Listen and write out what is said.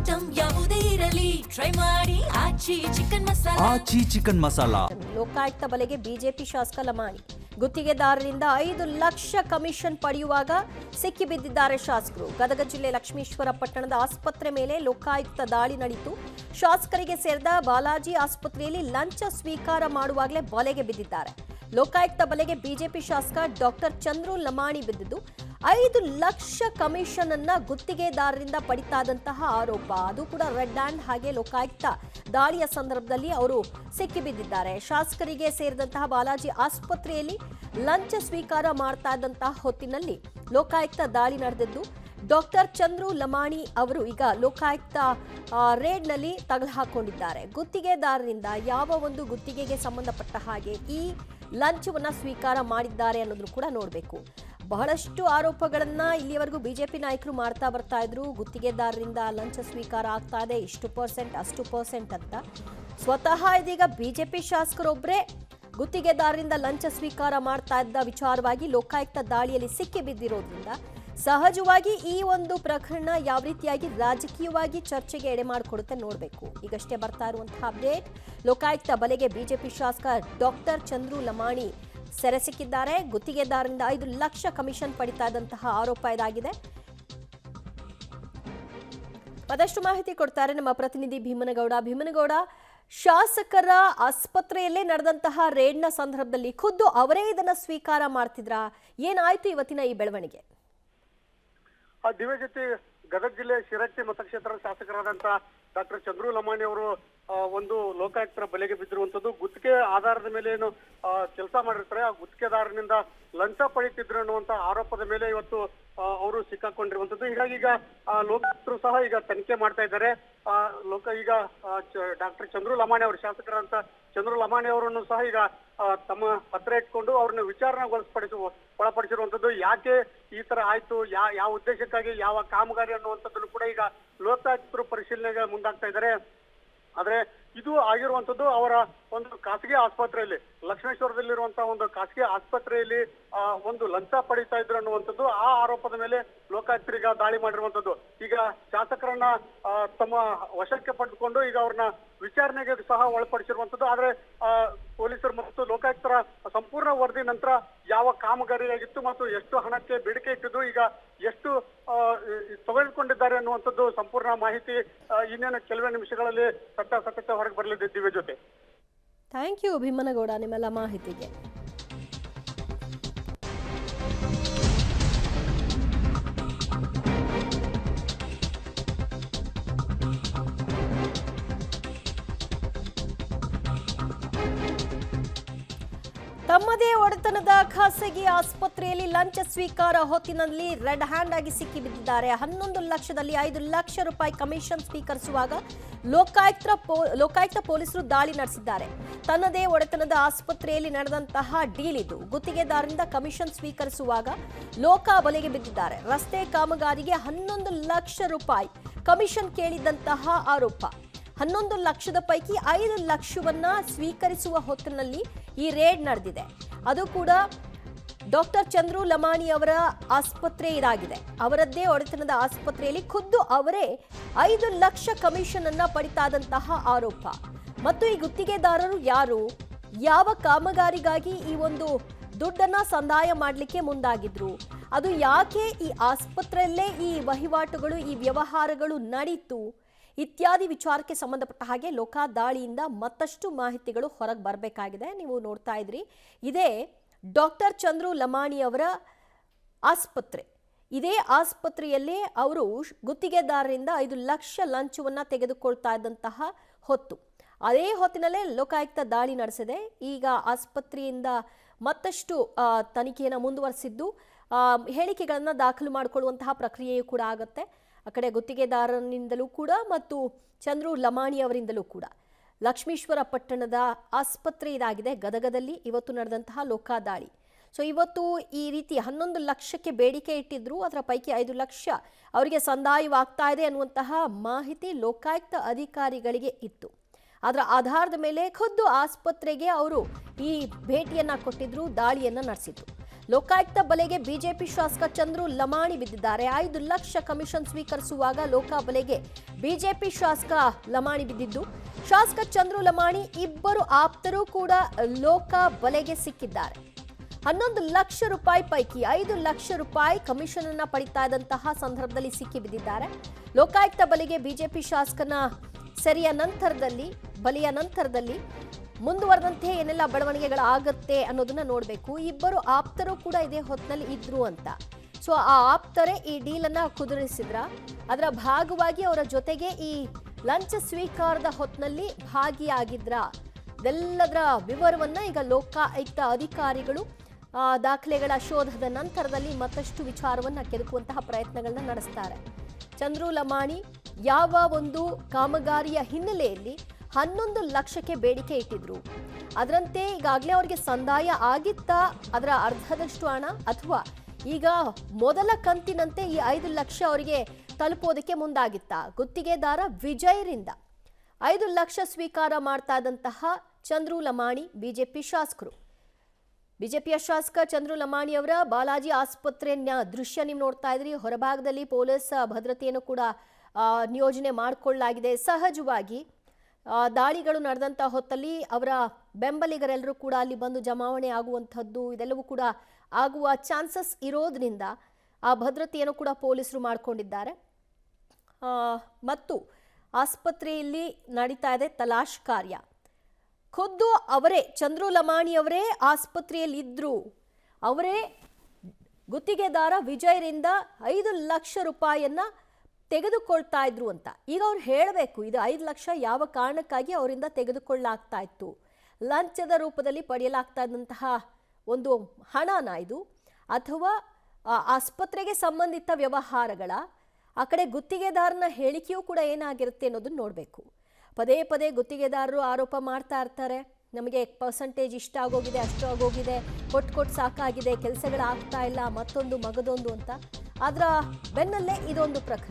Item ಯಾವುದೇ ಇರಲಿ try ಮಾಡಿ ಆಚಿ ಚಿಕನ್ ಮಸಾಲಾ. ಲೋಕಾಯುಕ್ತ ಬಲೆಗೆ ಬಿಜೆಪಿ ಶಾಸಕ ಲಮಾಣಿ. ಗುತ್ತಿಗೆದಾರರಿಂದ 5 ಲಕ್ಷ ಕಮಿಷನ್ ಪಡೆಯುವಾಗ ಸಿಕ್ಕಿಬಿದ್ದಿದ್ದಾರೆ ಶಾಸಕರು. ಗದಗ ಜಿಲ್ಲೆ ಲಕ್ಷ್ಮೀಶ್ವರ ಪಟ್ಟಣದ ಆಸ್ಪತ್ರೆ ಮೇಲೆ ಲೋಕಾಯುಕ್ತ ದಾಳಿ ನಡೆಯಿತು. ಶಾಸಕರಿಗೆ ಸೇರಿದ ಬಾಲಾಜಿ ಆಸ್ಪತ್ರೆಯಲ್ಲಿ ಲಂಚ ಸ್ವೀಕಾರ ಮಾಡುವಾಗಲೇ ಬಲೆಗೆ ಬಿದ್ದಿದ್ದಾರೆ. ಲೋಕಾಯುಕ್ತ ಬಲೆಗೆ ಬಿಜೆಪಿ ಶಾಸಕ ಡಾಕ್ಟರ್ ಚಂದ್ರು ಲಮಾಣಿ ಬಿದ್ದಿದ್ದು 5 ಲಕ್ಷ ಕಮಿಷನ್ ಅನ್ನ ಗುತ್ತಿಗೆದಾರರಿಂದ ಪಡಿತಾದಂತಹ ಆರೋಪ. ಅದು ಕೂಡ ರೆಡ್ ಹ್ಯಾಂಡ್. ಹಾಗೆ ಲೋಕಾಯುಕ್ತ ದಾಳಿಯ ಸಂದರ್ಭದಲ್ಲಿ ಅವರು ಸಿಕ್ಕಿಬಿದ್ದಿದ್ದಾರೆ. ಶಾಸಕರಿಗೆ ಸೇರಿದಂತಹ ಬಾಲಾಜಿ ಆಸ್ಪತ್ರೆಯಲ್ಲಿ ಲಂಚ ಸ್ವೀಕಾರ ಮಾಡ್ತಾ ಇದ್ದಂತಹ ಹೊತ್ತಿನಲ್ಲಿ ಲೋಕಾಯುಕ್ತ ದಾಳಿ ನಡೆದಿದ್ದು ಡಾಕ್ಟರ್ ಚಂದ್ರು ಲಮಾಣಿ ಅವರು ಈಗ ಲೋಕಾಯುಕ್ತ ರೇಡ್ನಲ್ಲಿ ತಗಲು ಹಾಕೊಂಡಿದ್ದಾರೆ. ಗುತ್ತಿಗೆದಾರರಿಂದ ಯಾವ ಒಂದು ಗುತ್ತಿಗೆಗೆ ಸಂಬಂಧಪಟ್ಟ ಹಾಗೆ ಈ ಲಂಚವನ್ನ ಸ್ವೀಕಾರ ಮಾಡಿದ್ದಾರೆ ಅನ್ನೋದನ್ನು ಕೂಡ ನೋಡಬೇಕು. ಬಹಳಷ್ಟು ಆರೋಪಗಳನ್ನ ಇಲ್ಲಿಯವರೆಗೂ ಬಿಜೆಪಿ ನಾಯಕರು ಮಾಡ್ತಾ ಬರ್ತಾ ಇದ್ರು. ಗುತ್ತಿಗೆದಾರರಿಂದ ಲಂಚ ಸ್ವೀಕಾರ ಆಗ್ತಾ ಇದೆ, ಇಷ್ಟು ಪರ್ಸೆಂಟ್ ಅಷ್ಟು ಪರ್ಸೆಂಟ್ ಅಂತ. ಸ್ವತಃ ಇದೀಗ ಬಿಜೆಪಿ ಶಾಸಕರೊಬ್ಬರೇ ಗುತ್ತಿಗೆದಾರರಿಂದ ಲಂಚ ಸ್ವೀಕಾರ ಮಾಡ್ತಾ ಇದ್ದ ವಿಚಾರವಾಗಿ ಲೋಕಾಯುಕ್ತ ದಾಳಿಯಲ್ಲಿ ಸಿಕ್ಕಿ ಬಿದ್ದಿರೋದ್ರಿಂದ ಸಹಜವಾಗಿ ಈ ಒಂದು ಪ್ರಕರಣ ಯಾವ ರೀತಿಯಾಗಿ ರಾಜಕೀಯವಾಗಿ ಚರ್ಚೆಗೆ ಎಡೆ ಮಾಡಿಕೊಡುತ್ತೆ ನೋಡಬೇಕು. ಈಗಷ್ಟೇ ಬರ್ತಾ ಇರುವಂತಹ ಅಪ್ಡೇಟ್, ಲೋಕಾಯುಕ್ತ ಬಲೆಗೆ ಬಿಜೆಪಿ ಶಾಸಕ ಡಾಕ್ಟರ್ ಚಂದ್ರು ಲಮಾಣಿ ಸೆರೆ ಸಿಕ್ಕಿದ್ದಾರೆ. ಗುತ್ತಿಗೆದಾರರಿಂದ 5 ಲಕ್ಷ ಕಮಿಷನ್ ಪಡಿತಾ ಇದ್ದಂತಹ ಆರೋಪ ಇದಾಗಿದೆ. ಮತ್ತಷ್ಟು ಮಾಹಿತಿ ಕೊಡ್ತಾರೆ ನಮ್ಮ ಪ್ರತಿನಿಧಿ ಭೀಮನಗೌಡ. ಶಾಸಕರ ಆಸ್ಪತ್ರೆಯಲ್ಲೇ ನಡೆದಂತಹ ರೇಡ್ನ ಸಂದರ್ಭದಲ್ಲಿ ಖುದ್ದು ಅವರೇ ಇದನ್ನ ಸ್ವೀಕಾರ ಮಾಡ್ತಿದ್ರಾ? ಏನಾಯ್ತು ಇವತ್ತಿನ ಈ ಬೆಳವಣಿಗೆ? ದಿವ್ಯ ಜೊತೆ ಗದಗ ಜಿಲ್ಲೆ ಶಿರಹಟ್ಟಿ ಮತಕ್ಷೇತ್ರದ ಶಾಸಕರಾದಂತಹ ಡಾಕ್ಟರ್ ಚಂದ್ರು ಲಮಾಣಿ ಅವರು ಒಂದು ಲೋಕಾಯುಕ್ತರ ಬಲೆಗೆ ಬಿದ್ದಿರುವಂತದ್ದು. ಗುತ್ತಿಗೆ ಆಧಾರದ ಮೇಲೆ ಏನು ಕೆಲಸ ಮಾಡಿರ್ತಾರೆ, ಆ ಗುತ್ತಿಗೆದಾರನಿಂದ ಲಂಚ ಪಡೆಯುತ್ತಿದ್ರು ಅನ್ನುವಂತ ಆರೋಪದ ಮೇಲೆ ಇವತ್ತು ಅವರು ಸಿಕ್ಕಾಕೊಂಡಿರುವಂತದ್ದು. ಹೀಗಾಗಿ ಈಗ ಲೋಕಾಯುಕ್ತರು ಸಹ ಈಗ ತನಿಖೆ ಮಾಡ್ತಾ ಇದ್ದಾರೆ. ಈಗ ಡಾಕ್ಟರ್ ಚಂದ್ರು ಲಮಾಣಿ ಅವರು ಶಾಸಕರಂತ ಚಂದ್ರು ಲಮಾಣಿ ಅವರನ್ನು ಸಹ ಈಗ ತಮ್ಮ ಹತ್ರ ಇಟ್ಕೊಂಡು ಅವ್ರನ್ನ ಒಳಪಡಿಸಿರುವಂತದ್ದು. ಯಾಕೆ ಈ ತರ ಆಯ್ತು, ಯಾವ ಉದ್ದೇಶಕ್ಕಾಗಿ, ಯಾವ ಕಾಮಗಾರಿ ಅನ್ನುವಂಥದ್ದನ್ನು ಕೂಡ ಈಗ ಲೋಕಾಯುಕ್ತರು ಪರಿಶೀಲನೆಗೆ ಮುಂದಾಗ್ತಾ ಇದ್ದಾರೆ. ಆದ್ರೆ ಇದು ಆಗಿರುವಂತದ್ದು ಅವರ ಒಂದು ಖಾಸಗಿ ಆಸ್ಪತ್ರೆಯಲ್ಲಿ, ಲಕ್ಷ್ಮೇಶ್ವರದಲ್ಲಿರುವಂತಹ ಒಂದು ಖಾಸಗಿ ಆಸ್ಪತ್ರೆಯಲ್ಲಿ ಒಂದು ಲಂಚ ಪಡೀತಾ ಇದ್ರು ಅನ್ನುವಂಥದ್ದು. ಆ ಆರೋಪದ ಮೇಲೆ ಲೋಕಾಯುಕ್ತರೀಗ ದಾಳಿ ಮಾಡಿರುವಂತದ್ದು. ಈಗ ಶಾಸಕರನ್ನ ತಮ್ಮ ವಶಕ್ಕೆ ಪಡೆದುಕೊಂಡು ಈಗ ಅವ್ರನ್ನ ವಿಚಾರಣೆಗೆ ಸಹ ಒಳಪಡಿಸಿರುವಂತದ್ದು. ಆದ್ರೆ ಪೊಲೀಸರು ಮತ್ತು ಲೋಕಾಯುಕ್ತರ ಸಂಪೂರ್ಣ ವರದಿ ನಂತರ ಯಾವ ಕಾಮಗಾರಿಯಾಗಿತ್ತು ಮತ್ತು ಎಷ್ಟು ಹಣಕ್ಕೆ ಬೇಡಿಕೆ ಇಟ್ಟಿದ್ದು, ಈಗ ಎಷ್ಟು ತೆಗೆದುಕೊಂಡಿದ್ದಾರೆ ಅನ್ನುವಂಥದ್ದು ಸಂಪೂರ್ಣ ಮಾಹಿತಿ ಇನ್ನೇನು ಕೆಲವೇ ನಿಮಿಷಗಳಲ್ಲಿ ಸತ್ಯ ಹೊರಗೆ ಬರಲಿದೆ. ದಿವ್ಯ ಜೊತೆ ಥ್ಯಾಂಕ್ ಯು ಭೀಮನಗೌಡ ನಿಮ್ಮೆಲ್ಲ ಮಾಹಿತಿಗೆ. ತಮ್ಮದೇ ಒಡೆತನದ ಖಾಸಗಿ ಆಸ್ಪತ್ರೆಯಲ್ಲಿ ಲಂಚ ಸ್ವೀಕಾರ ಹೊತ್ತಿನಲ್ಲಿ ರೆಡ್ ಹ್ಯಾಂಡ್ ಆಗಿ ಸಿಕ್ಕಿಬಿದ್ದಿದ್ದಾರೆ. 11 ಲಕ್ಷದಲ್ಲಿ 5 ಲಕ್ಷ ರೂಪಾಯಿ ಕಮಿಷನ್ ಸ್ವೀಕರಿಸುವಾಗ ಲೋಕಾಯುಕ್ತ ಪೊಲೀಸರು ದಾಳಿ ನಡೆಸಿದ್ದಾರೆ. ತನ್ನದೇ ಒಡೆತನದ ಆಸ್ಪತ್ರೆಯಲ್ಲಿ ನಡೆದಂತಹ ಡೀಲ್ ಇದು. ಗುತ್ತಿಗೆದಾರರಿಂದ ಕಮಿಷನ್ ಸ್ವೀಕರಿಸುವಾಗ ಲೋಕ ಬಲೆಗೆ ಬಿದ್ದಿದ್ದಾರೆ. ರಸ್ತೆ ಕಾಮಗಾರಿಗೆ 11 ಲಕ್ಷ ರೂಪಾಯಿ ಕಮಿಷನ್ ಕೇಳಿದಂತಹ ಆರೋಪ. 11 ಲಕ್ಷದ ಪೈಕಿ 5 ಲಕ್ಷವನ್ನ ಸ್ವೀಕರಿಸುವ ಹೊತ್ತಿನಲ್ಲಿ ಈ ರೇಡ್ ನಡೆದಿದೆ. ಅದು ಕೂಡ ಡಾಕ್ಟರ್ ಚಂದ್ರು ಲಮಾಣಿ ಅವರ ಆಸ್ಪತ್ರೆ ಇದಾಗಿದೆ. ಅವರದ್ದೇ ಒಡೆತನದ ಆಸ್ಪತ್ರೆಯಲ್ಲಿ ಖುದ್ದು ಅವರೇ 5 ಲಕ್ಷ ಕಮಿಷನ್ ಅನ್ನ ಪಡಿತಾದಂತಹ ಆರೋಪ. ಮತ್ತು ಈ ಗುತ್ತಿಗೆದಾರರು ಯಾರು, ಯಾವ ಕಾಮಗಾರಿಗಾಗಿ ಈ ಒಂದು ದುಡ್ಡನ್ನ ಸಂದಾಯ ಮಾಡಲಿಕ್ಕೆ ಮುಂದಾಗಿದ್ರು, ಅದು ಯಾಕೆ ಈ ಆಸ್ಪತ್ರೆಯಲ್ಲೇ ಈ ವಹಿವಾಟುಗಳು, ಈ ವ್ಯವಹಾರಗಳು ನಡೀತು ಇತ್ಯಾದಿ ವಿಚಾರಕ್ಕೆ ಸಂಬಂಧಪಟ್ಟ ಹಾಗೆ ಲೋಕ ದಾಳಿಯಿಂದ ಮತ್ತಷ್ಟು ಮಾಹಿತಿಗಳು ಹೊರಗೆ ಬರಬೇಕಾಗಿದೆ. ನೀವು ನೋಡ್ತಾ ಇದ್ರಿ, ಇದೇ ಡಾಕ್ಟರ್ ಚಂದ್ರು ಲಮಾಣಿ ಅವರ ಆಸ್ಪತ್ರೆ. ಇದೇ ಆಸ್ಪತ್ರೆಯಲ್ಲೇ ಅವರು ಗುತ್ತಿಗೆದಾರರಿಂದ 5 ಲಕ್ಷ ಲಂಚವನ್ನು ತೆಗೆದುಕೊಳ್ತಾ ಇದ್ದಂತಹ ಹೊತ್ತು. ಅದೇ ಹೊತ್ತಿನಲ್ಲೇ ಲೋಕಾಯುಕ್ತ ದಾಳಿ ನಡೆಸಿದೆ. ಈಗ ಆಸ್ಪತ್ರೆಯಿಂದ ಮತ್ತಷ್ಟು ತನಿಖೆಯನ್ನು ಮುಂದುವರಿಸಿದ್ದು ಹೇಳಿಕೆಗಳನ್ನು ದಾಖಲು ಮಾಡಿಕೊಳ್ಳುವಂತಹ ಪ್ರಕ್ರಿಯೆಯೂ ಕೂಡ ಆಗುತ್ತೆ. ಆ ಕಡೆ ಗುತ್ತಿಗೆದಾರನಿಂದಲೂ ಕೂಡ ಮತ್ತು ಚಂದ್ರು ಲಮಾಣಿ ಅವರಿಂದಲೂ ಕೂಡ. ಲಕ್ಷ್ಮೀಶ್ವರ ಪಟ್ಟಣದ ಆಸ್ಪತ್ರೆ ಇದಾಗಿದೆ ಗದಗದಲ್ಲಿ ಇವತ್ತು ನಡೆದಂತಹ ಲೋಕ ದಾಳಿ. ಸೊ ಇವತ್ತು ಈ ರೀತಿ 11 ಲಕ್ಷಕ್ಕೆ ಬೇಡಿಕೆ ಇಟ್ಟಿದ್ರು, ಅದರ ಪೈಕಿ 5 ಲಕ್ಷ ಅವರಿಗೆ ಸಂದಾಯವಾಗ್ತಾ ಇದೆ ಅನ್ನುವಂತಹ ಮಾಹಿತಿ ಲೋಕಾಯುಕ್ತ ಅಧಿಕಾರಿಗಳಿಗೆ ಇತ್ತು. ಅದರ ಆಧಾರದ ಮೇಲೆ ಖುದ್ದು ಆಸ್ಪತ್ರೆಗೆ ಅವರು ಈ ಭೇಟಿಯನ್ನ ಕೊಟ್ಟಿದ್ರು, ದಾಳಿಯನ್ನ ನಡೆಸಿದ್ರು. ಲೋಕಾಯುಕ್ತ ಬಲೆಗೆ ಬಿಜೆಪಿ ಶಾಸಕ ಚಂದ್ರು ಲಮಾಣಿ ಬಿದ್ದಿದ್ದಾರೆ. 5 ಲಕ್ಷ ಕಮಿಷನ್ ಸ್ವೀಕರಿಸುವಾಗ ಲೋಕ ಬಲೆಗೆ ಬಿಜೆಪಿ ಶಾಸಕ ಲಮಾಣಿ ಬಿದ್ದಿದ್ದು, ಶಾಸಕ ಚಂದ್ರು ಲಮಾಣಿ ಇಬ್ಬರು ಆಪ್ತರು ಕೂಡ ಲೋಕ ಬಲೆಗೆ ಸಿಕ್ಕಿದ್ದಾರೆ. 11 ಲಕ್ಷ ರೂಪಾಯಿ ಪೈಕಿ 5 ಲಕ್ಷ ರೂಪಾಯಿ ಕಮಿಷನ್ ಅನ್ನ ಪಡಿತಾ ಇದ್ದಂತಹ ಸಂದರ್ಭದಲ್ಲಿ ಸಿಕ್ಕಿ ಬಿದ್ದಿದ್ದಾರೆ. ಲೋಕಾಯುಕ್ತ ಬಲೆಗೆ ಬಿಜೆಪಿ ಶಾಸಕನ ಬಲಿಯ ನಂತರದಲ್ಲಿ ಮುಂದುವರೆದಂತೆ ಏನೆಲ್ಲ ಬೆಳವಣಿಗೆಗಳಾಗತ್ತೆ ಅನ್ನೋದನ್ನ ನೋಡಬೇಕು. ಇಬ್ಬರು ಆಪ್ತರು ಕೂಡ ಇದೇ ಹೊತ್ತಿನಲ್ಲಿ ಇದ್ರು ಅಂತ. ಸೊ ಆ ಆಪ್ತರೇ ಈ ಡೀಲನ್ನು ಕುದುರಿಸಿದ್ರ, ಅದರ ಭಾಗವಾಗಿ ಅವರ ಜೊತೆಗೆ ಈ ಲಂಚ ಸ್ವೀಕಾರದ ಹೊತ್ತಿನಲ್ಲಿ ಭಾಗಿಯಾಗಿದ್ರ, ಇದೆಲ್ಲದರ ವಿವರವನ್ನ ಈಗ ಲೋಕಾಯುಕ್ತ ಅಧಿಕಾರಿಗಳು ದಾಖಲೆಗಳ ಶೋಧದ ನಂತರದಲ್ಲಿ ಮತ್ತಷ್ಟು ವಿಚಾರವನ್ನ ಕೆದಕುವಂತಹ ಪ್ರಯತ್ನಗಳನ್ನ ನಡೆಸ್ತಾರೆ. ಚಂದ್ರು ಲಮಾಣಿ ಯಾವ ಒಂದು ಕಾಮಗಾರಿಯ ಹಿನ್ನೆಲೆಯಲ್ಲಿ 11 ಲಕ್ಷಕ್ಕೆ ಬೇಡಿಕೆ ಇಟ್ಟಿದ್ರು, ಅದರಂತೆ ಈಗಾಗಲೇ ಅವರಿಗೆ ಸಂದಾಯ ಆಗಿತ್ತಾ ಅದರ ಅರ್ಧದಷ್ಟು ಹಣ, ಅಥವಾ ಈಗ ಮೊದಲ ಕಂತಿನಂತೆ ಈ 5 ಲಕ್ಷ ಅವರಿಗೆ ತಲುಪೋದಕ್ಕೆ ಮುಂದಾಗಿತ್ತಾ? ಗುತ್ತಿಗೆದಾರ ವಿಜಯರಿಂದ 5 ಲಕ್ಷ ಸ್ವೀಕಾರ ಮಾಡ್ತಾ ಇದ್ದಂತಹ ಚಂದ್ರು ಲಮಾಣಿ ಬಿಜೆಪಿ ಶಾಸಕರು. ಬಿಜೆಪಿಯ ಶಾಸಕ ಚಂದ್ರು ಲಮಾಣಿ ಅವರ ಬಾಲಾಜಿ ಆಸ್ಪತ್ರೆಯ ದೃಶ್ಯ ನೀವು ನೋಡ್ತಾ ಇದ್ರಿ. ಹೊರಭಾಗದಲ್ಲಿ ಪೊಲೀಸ್ ಭದ್ರತೆಯನ್ನು ಕೂಡ ನಿಯೋಜನೆ ಮಾಡಿಕೊಳ್ಳಲಾಗಿದೆ. ಸಹಜವಾಗಿ ದಾಳಿಗಳು ನಡೆದಂಥ ಹೊತ್ತಲ್ಲಿ ಅವರ ಬೆಂಬಲಿಗರೆಲ್ಲರೂ ಕೂಡ ಅಲ್ಲಿ ಬಂದು ಜಮಾವಣೆ ಆಗುವಂಥದ್ದು ಇದೆಲ್ಲವೂ ಕೂಡ ಆಗುವ ಚಾನ್ಸಸ್ ಇರೋದ್ರಿಂದ ಆ ಭದ್ರತೆಯನ್ನು ಕೂಡ ಪೊಲೀಸರು ಮಾಡಿಕೊಂಡಿದ್ದಾರೆ. ಮತ್ತು ಆಸ್ಪತ್ರೆಯಲ್ಲಿ ನಡೀತಾ ಇದೆ ತಲಾಶ್ ಕಾರ್ಯ. ಖುದ್ದು ಅವರೇ ಚಂದ್ರು ಲಮಾಣಿ ಅವರೇ ಆಸ್ಪತ್ರೆಯಲ್ಲಿ ಇದ್ರು, ಅವರೇ ಗುತ್ತಿಗೆದಾರ ವಿಜಯರಿಂದ 5 ಲಕ್ಷ ರೂಪಾಯಿಯನ್ನ ತೆಗೆದುಕೊಳ್ತಾ ಇದ್ರು ಅಂತ. ಈಗ ಅವ್ರು ಹೇಳಬೇಕು ಇದು 5 ಲಕ್ಷ ಯಾವ ಕಾರಣಕ್ಕಾಗಿ ಅವರಿಂದ ತೆಗೆದುಕೊಳ್ಳಲಾಗ್ತಾ ಇತ್ತು, ಲಂಚದ ರೂಪದಲ್ಲಿ ಪಡೆಯಲಾಗ್ತಾ ಇದ್ದಂತಹ ಒಂದು ಹಣನ ಇದು, ಅಥವಾ ಆಸ್ಪತ್ರೆಗೆ ಸಂಬಂಧಿತ ವ್ಯವಹಾರಗಳ, ಆ ಕಡೆ ಗುತ್ತಿಗೆದಾರನ ಹೇಳಿಕೆಯೂ ಕೂಡ ಏನಾಗಿರುತ್ತೆ ಅನ್ನೋದನ್ನ ನೋಡಬೇಕು. ಪದೇ ಪದೇ ಗುತ್ತಿಗೆದಾರರು ಆರೋಪ ಮಾಡ್ತಾ ಇರ್ತಾರೆ, ನಮಗೆ ಪರ್ಸೆಂಟೇಜ್ ಇಷ್ಟ ಆಗೋಗಿದೆ, ಅಷ್ಟು ಆಗೋಗಿದೆ, ಕೊಟ್ಟು ಸಾಕಾಗಿದೆ, ಕೆಲಸಗಳಾಗ್ತಾ ಇಲ್ಲ, ಮತ್ತೊಂದು ಮಗದೊಂದು ಅಂತ. ಅದರ ಬೆನ್ನಲ್ಲೇ ಇದೊಂದು ಪ್ರಕರಣ.